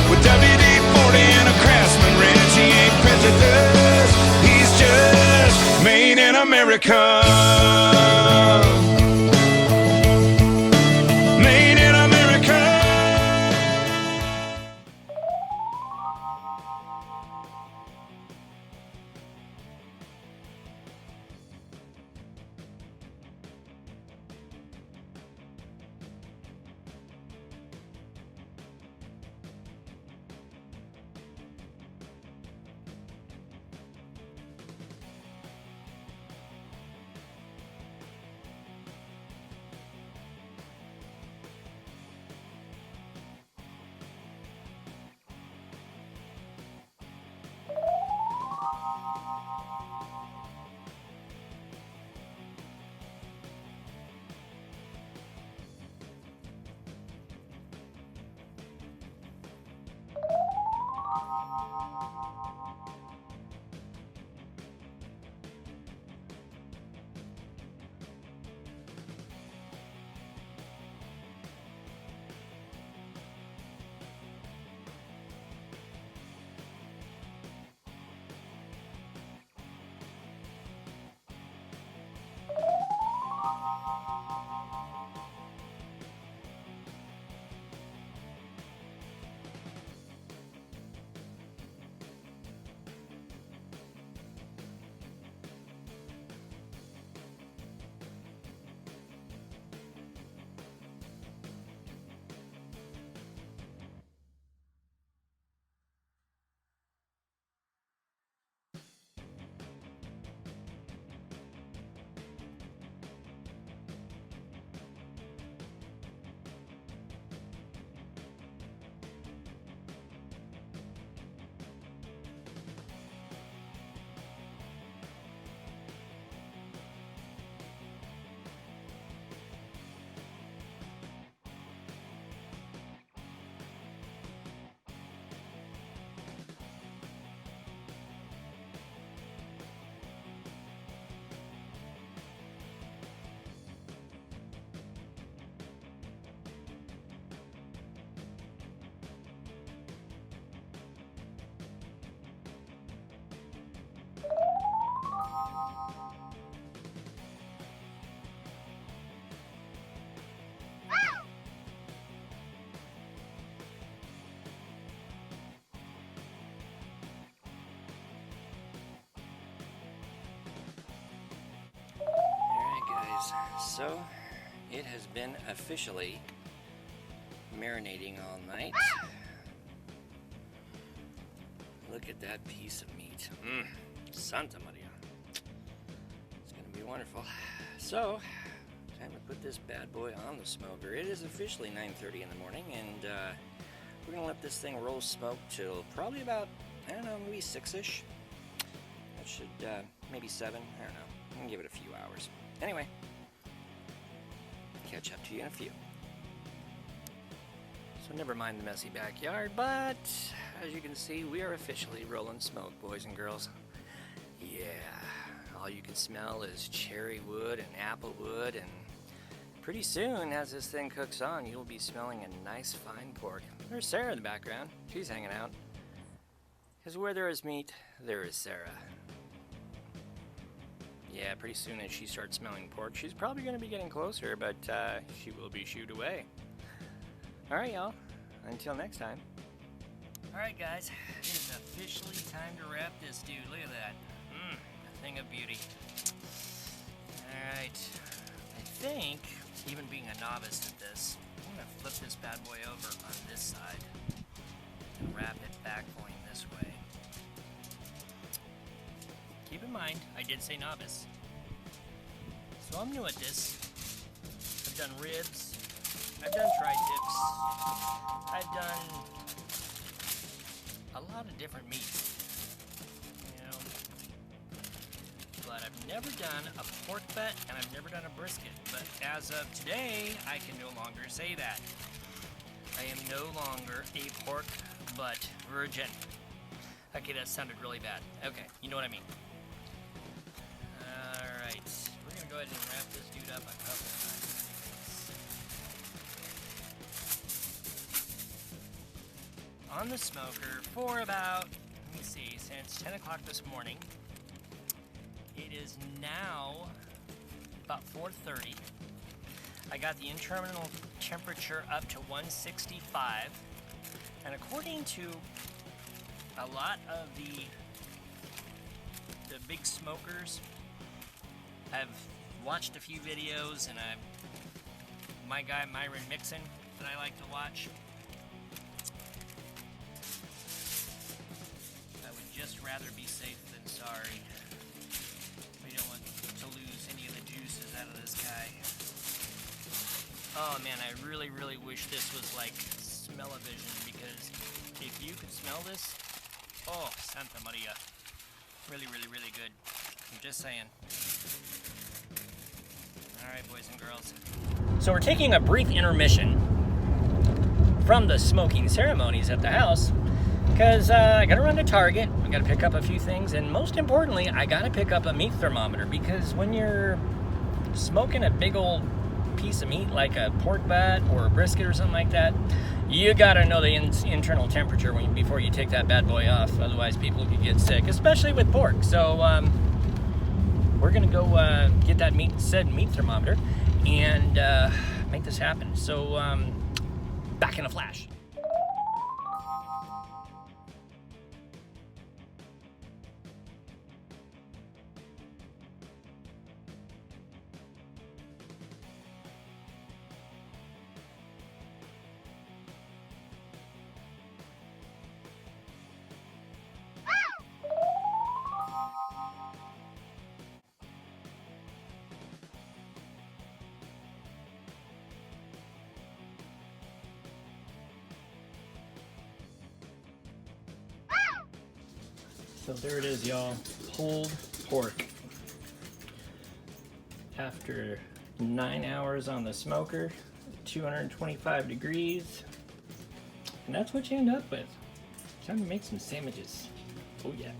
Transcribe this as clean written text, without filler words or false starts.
With WD-40 and a Craftsman wrench, he ain't prejudiced. He's just made in America. Made in America. So, it has been officially marinating all night. Look at that piece of meat. Santa Maria. It's going to be wonderful. So, time to put this bad boy on the smoker. It is officially 9:30 in the morning, and we're going to let this thing roll smoke till probably about, I don't know, maybe 6-ish. That should, maybe 7, I don't know. I'm going to give it a few hours. Anyway. Catch up to you in a few. So never mind the messy backyard, but as you can see, we are officially rolling smoke, boys and girls. Yeah, all you can smell is cherry wood and apple wood, and pretty soon, as this thing cooks on, you'll be smelling a nice fine pork. There's Sarah in the background. She's hanging out. Because where there is meat, there is Sarah. Yeah, pretty soon as she starts smelling pork, she's probably going to be getting closer, but she will be shooed away. Alright, y'all. Until next time. Alright, guys. It is officially time to wrap this dude. Look at that. A thing of beauty. Alright. I think, even being a novice at this, I'm going to flip this bad boy over on this side and wrap it back going this way. Keep in mind, I did say novice. So I'm new at this. I've done ribs. I've done tri-tips. I've done a lot of different meats. You know. But I've never done a pork butt and I've never done a brisket. But as of today, I can no longer say that. I am no longer a pork butt virgin. Okay, that sounded really bad. Okay, you know what I mean. Alright, we're gonna go ahead and wrap this dude up a couple times. On the smoker for about, let me see, since 10 o'clock this morning. It is now about 4:30. I got the internal temperature up to 165, and according to a lot of the big smokers, I've watched a few videos, and my guy Myron Mixon that I like to watch. I would just rather be safe than sorry. We don't want to lose any of the juices out of this guy. Oh man, I really, really wish this was like smell-o-vision, because if you could smell this, oh, Santa Maria. Really, really, really good. I'm just saying. Alright, boys and girls. So we're taking a brief intermission from the smoking ceremonies at the house, because I gotta run to Target, I gotta pick up a few things, and most importantly, I gotta pick up a meat thermometer, because when you're smoking a big old piece of meat like a pork butt or a brisket or something like that, you gotta know the internal temperature before you take that bad boy off. Otherwise, people could get sick, especially with pork. So we're gonna go get that meat thermometer and make this happen. So back in a flash. So there it is, y'all. Pulled pork. After 9 hours on the smoker, 225 degrees. And that's what you end up with. Time to make some sandwiches. Oh yeah.